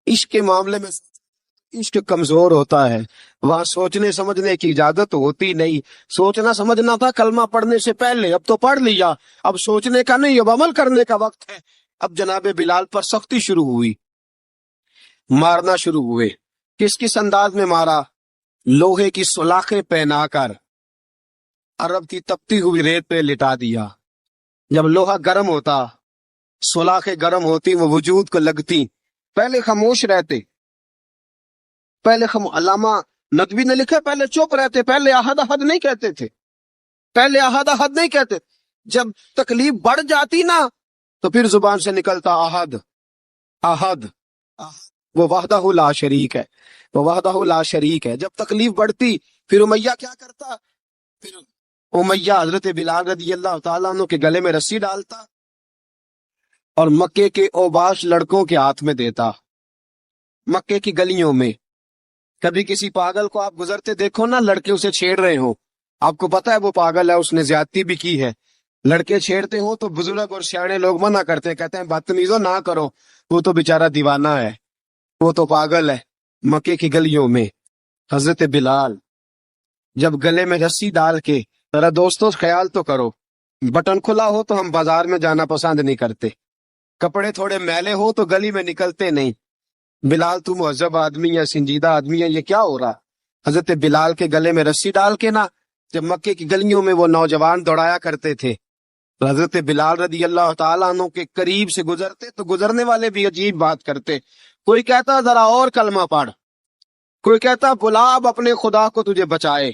عشق کے معاملے میں عشق کمزور ہوتا ہے، وہاں سوچنے سمجھنے کی اجازت ہوتی نہیں۔ سوچنا سمجھنا تھا کلمہ پڑھنے سے پہلے، اب تو پڑھ لیا، اب سوچنے کا نہیں، اب عمل کرنے کا وقت ہے۔ اب جناب بلال پر سختی شروع ہوئی، مارنا شروع ہوئے۔ کس انداز میں مارا؟ لوہے کی سلاخیں پہنا کر عرب کی تپتی ہوئی ریت پہ لٹا دیا۔ جب لوہا گرم ہوتا، سلاخیں گرم ہوتی، وہ وجود کو لگتی، پہلے خاموش رہتے، پہلے علامہ ندوی نے لکھا پہلے چپ رہتے، پہلے احد احد نہیں کہتے تھے، پہلے احد احد نہیں کہتے۔ جب تکلیف بڑھ جاتی نا تو پھر زبان سے نکلتا احد احد، وہ وحدہ لا شریک ہے، وہ وحدہ لا شریک ہے۔ جب تکلیف بڑھتی پھر امیہ کیا کرتا؟ پھر امیہ حضرت بلال رضی اللہ تعالیٰ عنہ کے گلے میں رسی ڈالتا اور مکے کے اوباش لڑکوں کے ہاتھ میں دیتا۔ مکے کی گلیوں میں کبھی کسی پاگل کو آپ گزرتے دیکھو نا، لڑکے اسے چھیڑ رہے ہوں، آپ کو پتا ہے وہ پاگل ہے، اس نے زیادتی بھی کی ہے، لڑکے چھیڑتے ہوں تو بزرگ اور سیانے لوگ منع کرتے ہیں، کہتے ہیں بدتمیزوں نہ کرو، وہ تو بیچارہ دیوانہ ہے، وہ تو پاگل ہے۔ مکے کی گلیوں میں حضرت بلال جب گلے میں رسی ڈال کے، ذرا دوستوں خیال تو کرو، بٹن کھلا ہو تو ہم بازار میں جانا پسند نہیں کرتے، کپڑے تھوڑے میلے ہو تو گلی میں نکلتے نہیں۔ بلال تو مہذب آدمی ہے، سنجیدہ آدمی ہے، یہ کیا ہو رہا؟ حضرت بلال کے گلے میں رسی ڈال کے نا، جب مکے کی گلیوں میں وہ نوجوان دوڑایا کرتے تھے، حضرت بلال رضی اللہ تعالیٰ عنہ کے قریب سے گزرتے تو گزرنے والے بھی عجیب بات کرتے، کوئی کہتا ذرا اور کلمہ پڑھ، کوئی کہتا بلا اب اپنے خدا کو تجھے بچائے،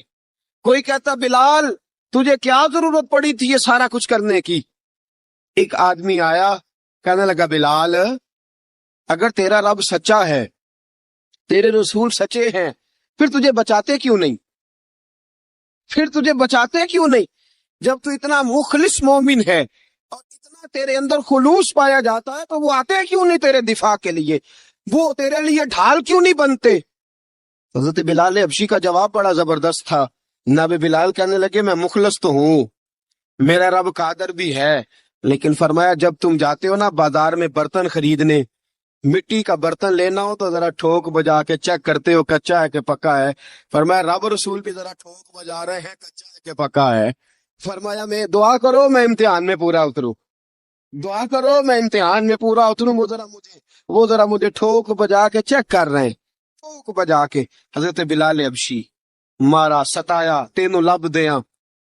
کوئی کہتا بلال تجھے کیا ضرورت پڑی تھی یہ سارا کچھ کرنے کی۔ ایک آدمی آیا، کہنے لگا بلال اگر تیرا رب سچا ہے، تیرے رسول سچے ہیں، پھر تجھے بچاتے کیوں نہیں؟ پھر تجھے بچاتے کیوں نہیں؟ جب تو اتنا مخلص مومن ہے اور اتنا تیرے اندر خلوص پایا جاتا ہے تو وہ آتے کیوں نہیں تیرے دفاع کے لیے؟ وہ تیرے لیے ڈھال کیوں نہیں بنتے؟ حضرت بلال حبشی کا جواب بڑا زبردست تھا۔ نبی بلال کہنے لگے میں مخلص تو ہوں، میرا رب قادر بھی ہے، لیکن فرمایا جب تم جاتے ہو نا بازار میں برتن خریدنے، مٹی کا برتن لینا ہو تو ذرا ٹھوک بجا کے چیک کرتے ہو کچا ہے کہ پکا ہے۔ فرمایا رب رسول بھی ذرا ٹھوک بجا رہے ہیں کچا ہے کہ پکا ہے۔ فرمایا میں دعا کرو میں امتحان میں پورا اتروں، دعا کرو میں امتحان میں پورا اتروں، وہ ذرا مجھے ٹھوک بجا کے چیک کر رہے ہیں، ٹھوک بجا کے۔ حضرت بلال حبشی مارا ستایا تینوں لب دیاں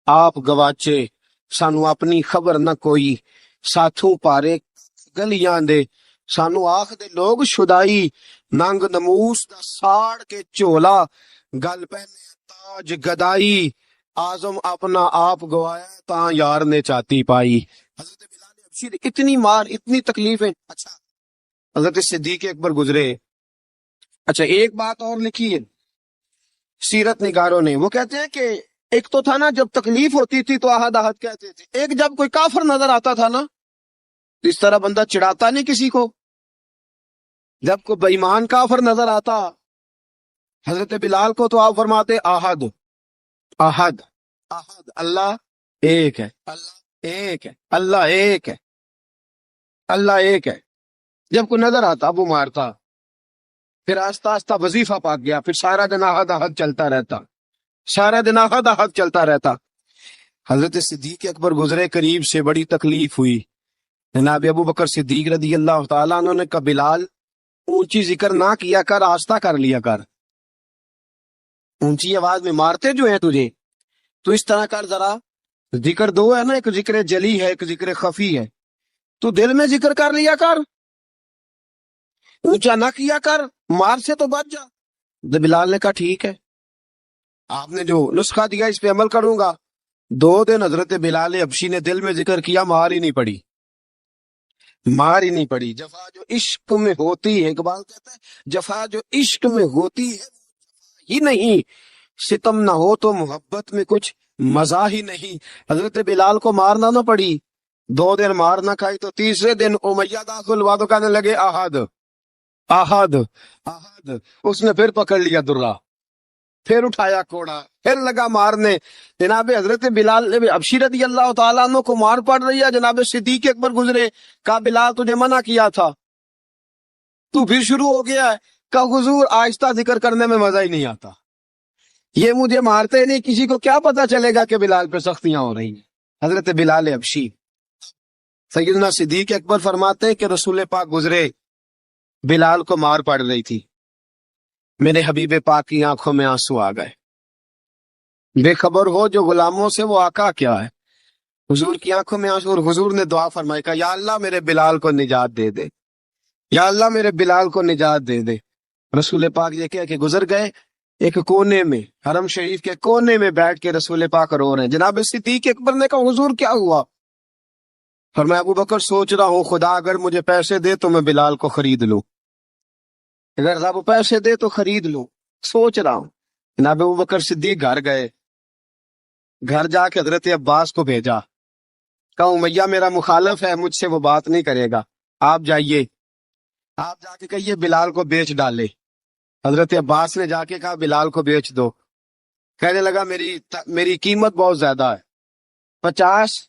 آپ گواچے، سانو اپنی خبر نہ کوئی، ساتھوں پارے گلیاں دے، سانو آخ دے لوگ شدائی، ننگ نموس دا ساڑ کے چولا، گل پہنے تاج گدائی، آزم اپنا آپ گوایا تاں یار نے چاتی پائی۔ حضرت بلال حبشی اتنی مار، اتنی تکلیفیں۔ اچھا حضرت صدیق اکبر گزرے، اچھا ایک بات اور لکھی ہے سیرت نگاروں نے، وہ کہتے ہیں کہ ایک تو تھا نا جب تکلیف ہوتی تھی تو احد احد کہتے تھے، ایک جب کوئی کافر نظر آتا تھا نا اس طرح بندہ چڑھاتا نہیں کسی کو، جب کوئی بے ایمان کافر نظر آتا حضرت بلال کو تو آپ فرماتے احد احد احد، اللہ ایک ہے، اللہ ایک ہے، اللہ ایک ہے، اللہ ایک ہے۔ جب کوئی نظر آتا وہ مارتا، پھر آہستہ آہستہ وظیفہ پاک گیا، پھر سارا دن احد احد چلتا رہتا، سارا دن احد احد چلتا رہتا۔ حضرت صدیق اکبر گزرے قریب سے، بڑی تکلیف ہوئی، جناب ابو بکر صدیق رضی اللہ تعالیٰ عنہ نے کہا بلال اونچی ذکر نہ کیا کر، آہستہ کر لیا کر، اونچی آواز میں مارتے جو ہیں تجھے تو اس طرح کر، ذرا ذکر دو ہے نا، ایک ذکر جلی ہے ایک ذکر خفی ہے، تو دل میں ذکر کر لیا کر، اونچا نہ کیا کر، مار سے تو بچ جا۔ بلال نے کہا ٹھیک ہے، آپ نے جو نسخہ دیا اس پہ عمل کروں گا۔ 2 دن حضرت بلال حبشی نے دل میں ذکر کیا، مار ہی نہیں پڑی، مار ہی نہیں پڑی۔ جفا جو عشق میں ہوتی ہے، اقبال کہتا ہے جفا جو عشق میں ہوتی ہے ہی نہیں، ستم نہ ہو تو محبت میں کچھ مزہ ہی نہیں۔ حضرت بلال کو مارنا نہ پڑی، 2 دن مار نہ کھائی تو تیسرے دن امیہ داخل ہوا تو کہنے لگے احد احد احد، اس نے پھر پکڑ لیا درہ، پھر اٹھایا کوڑا، پھر لگا مارنے۔ جناب حضرت بلال حبشی رضی اللہ تعالیٰ عنہ کو مار پڑ رہی ہے، جناب صدیق اکبر گزرے، کہا بلال تجھے منع کیا تھا، تو پھر شروع ہو گیا ہے کہ حضور آہستہ ذکر کرنے میں مزہ ہی نہیں آتا، یہ مجھے مارتے نہیں، کسی کو کیا پتا چلے گا کہ بلال پہ سختیاں ہو رہی ہیں۔ حضرت بلال حبشی، سیدنا صدیق اکبر فرماتے ہیں کہ رسول پاک گزرے، بلال کو مار پڑ رہی تھی، میرے حبیب پاک کی آنکھوں میں آنسو آ گئے۔ بے خبر ہو جو غلاموں سے وہ آقا کیا ہے، حضور کی آنکھوں میں آنسو، اور حضور نے دعا فرمائی کہ یا اللہ میرے بلال کو نجات دے دے، یا اللہ میرے بلال کو نجات دے دے۔ رسول پاک یہ کہہ کے گزر گئے، ایک کونے میں، حرم شریف کے کونے میں بیٹھ کے رسول پاک رو رہے ہیں۔ جناب صدیق اکبر نے کہا حضور کیا ہوا؟ فرمایا ابو بکر سوچ رہا ہوں خدا اگر مجھے پیسے دے تو میں بلال کو خرید لوں، اگر رب پیسے دے تو خرید لوں، سوچ رہا ہوں۔ جناب ابو بکر صدیق گھر گئے، گھر جا کے حضرت عباس کو بھیجا، کہا امیہ میرا مخالف ہے، مجھ سے وہ بات نہیں کرے گا، آپ جائیے، آپ جا کے کہیے بلال کو بیچ ڈالے۔ حضرت عباس نے جا کے کہا بلال کو بیچ دو، کہنے لگا میری قیمت بہت زیادہ ہے، 50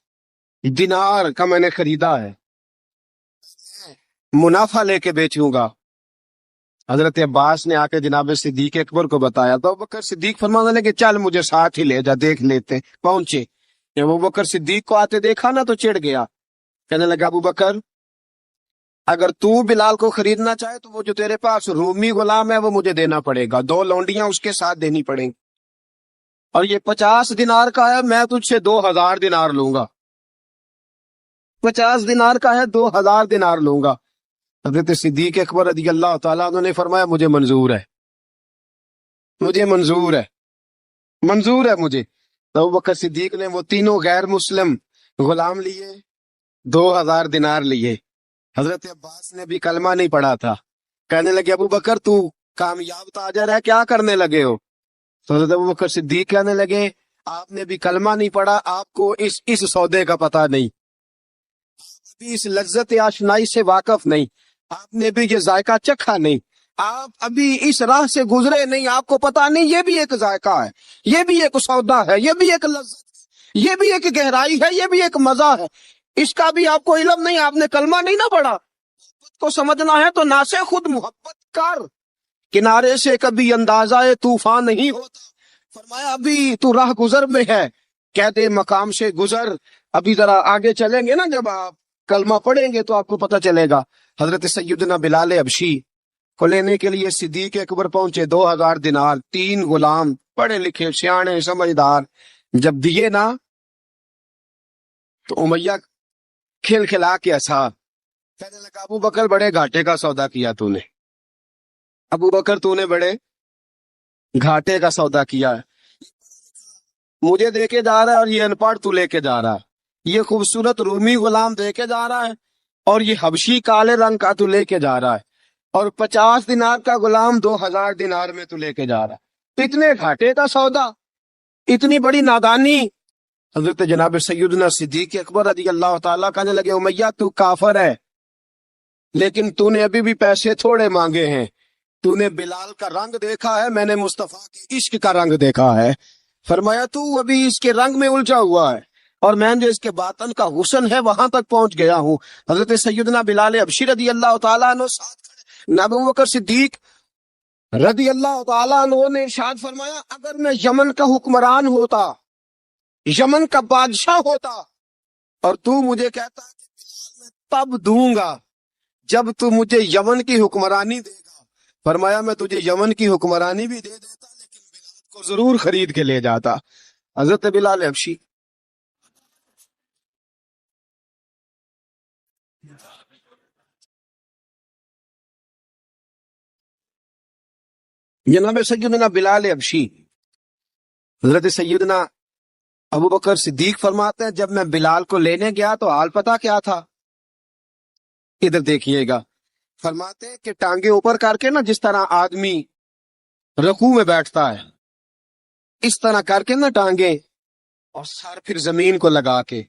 دینار کا میں نے خریدا ہے، منافع لے کے بیچوں گا۔ حضرت عباس نے آ کے جناب صدیق اکبر کو بتایا تو ابو بکر صدیق فرمانے لگے چل مجھے ساتھ ہی لے جا، دیکھ لیتے۔ پہنچے، جب ابو بکر صدیق کو آتے دیکھا نا تو چڑ گیا، کہنے لگا ابو بکر اگر تو بلال کو خریدنا چاہے تو وہ جو تیرے پاس رومی غلام ہے وہ مجھے دینا پڑے گا، 2 لونڈیاں اس کے ساتھ دینی پڑیں گی، اور یہ 50 دینار کا ہے، میں تجھ سے 2000 دینار لوں گا، 50 دینار کا ہے 2000 دینار لوں گا۔ حضرت صدیق اکبر رضی اللہ تعالیٰ عنہ نے فرمایا مجھے منظور ہے، مجھے منظور ہے، منظور ہے مجھے۔ تو ابو بکر صدیق نے وہ تینوں غیر مسلم غلام لیے، 2000 دینار لیے۔ حضرت عباس نے بھی کلمہ نہیں پڑھا تھا، کہنے لگے ابو بکر تو کامیاب تاجر ہے، کیا کرنے لگے ہو؟ تو حضرت ابو بکر صدیق کہنے لگے آپ نے بھی کلمہ نہیں پڑھا، آپ کو اس سودے کا پتہ نہیں، ابھی اس لذت آشنائی سے واقف نہیں، آپ نے بھی یہ ذائقہ چکھا نہیں، آپ ابھی اس راہ سے گزرے نہیں، آپ کو پتہ نہیں یہ بھی ایک ذائقہ ہے، یہ بھی ایک سودا ہے، یہ بھی ایک لذت ہے، یہ بھی ایک گہرائی ہے، یہ بھی ایک مزہ ہے، اس کا بھی آپ کو علم نہیں، آپ نے کلمہ نہیں نہ پڑھا۔ محبت کو سمجھنا ہے تو نہ سے خود محبت کر، کنارے سے کبھی اندازہ طوفان نہیں ہوتا۔ فرمایا ابھی تو راہ گزر میں ہے، کہتے مقام سے گزر، ابھی ذرا آگے چلیں گے نا، جب آپ کلمہ پڑھیں گے تو آپ کو پتہ چلے گا۔ حضرت سیدنا بلال حبشی کو لینے کے لیے صدیق اکبر پہنچے، 2000 دینار، 3 غلام پڑھے لکھے سیانے سمجھدار، جب دیے نا تو امیہ کھل کھلا کے ہنسا، کہنے لگا ابو بکر بڑے گھاٹے کا سودا کیا تو نے، ابو بکر تو نے بڑے گھاٹے کا سودا کیا ہے، مجھے دے کے جا رہا ہے اور یہ ان پڑھ تو لے کے جا رہا ہے، یہ خوبصورت رومی غلام دے کے جا رہا ہے اور یہ حبشی کالے رنگ کا تو لے کے جا رہا ہے، اور 50 دینار کا غلام 2000 دینار میں تو لے کے جا رہا ہے، اتنے گھاٹے کا سودا، اتنی بڑی نادانی۔ حضرت جناب سیدنا صدیق اکبر رضی اللہ تعالیٰ کہنے لگے امیہ تو کافر ہے، لیکن تو نے ابھی بھی پیسے تھوڑے مانگے ہیں، تو نے بلال کا رنگ دیکھا ہے، میں نے مصطفیٰ کے عشق کا رنگ دیکھا ہے۔ فرمایا تو ابھی اس کے رنگ میں الجھا ہوا ہے، اور میں جو اس کے باطن کا حسن ہے وہاں تک پہنچ گیا ہوں۔ حضرت سیدنا بلال حبشی رضی اللہ تعالیٰ عنہ ساتھ کھڑے، ابو بکر صدیق رضی اللہ تعالیٰ عنہ نے ارشاد فرمایا اگر میں یمن کا حکمران ہوتا، یمن کا بادشاہ ہوتا، اور تو مجھے کہتا کہ بلال میں تب دوں گا جب تو مجھے یمن کی حکمرانی دے گا، فرمایا میں تجھے یمن کی حکمرانی بھی دے دیتا لیکن بلال کو ضرور خرید کے لے جاتا۔ حضرت بلال حبشی جناب سیدنا بلال حبشی، حضرت سیدنا ابو بکر صدیق فرماتے ہیں جب میں بلال کو لینے گیا تو حال پتہ کیا تھا؟ ادھر دیکھیے گا، فرماتے ہیں کہ ٹانگیں اوپر کر کے نا، جس طرح آدمی رکوع میں بیٹھتا ہے اس طرح کر کے نا ٹانگیں، اور سر پھر زمین کو لگا کے،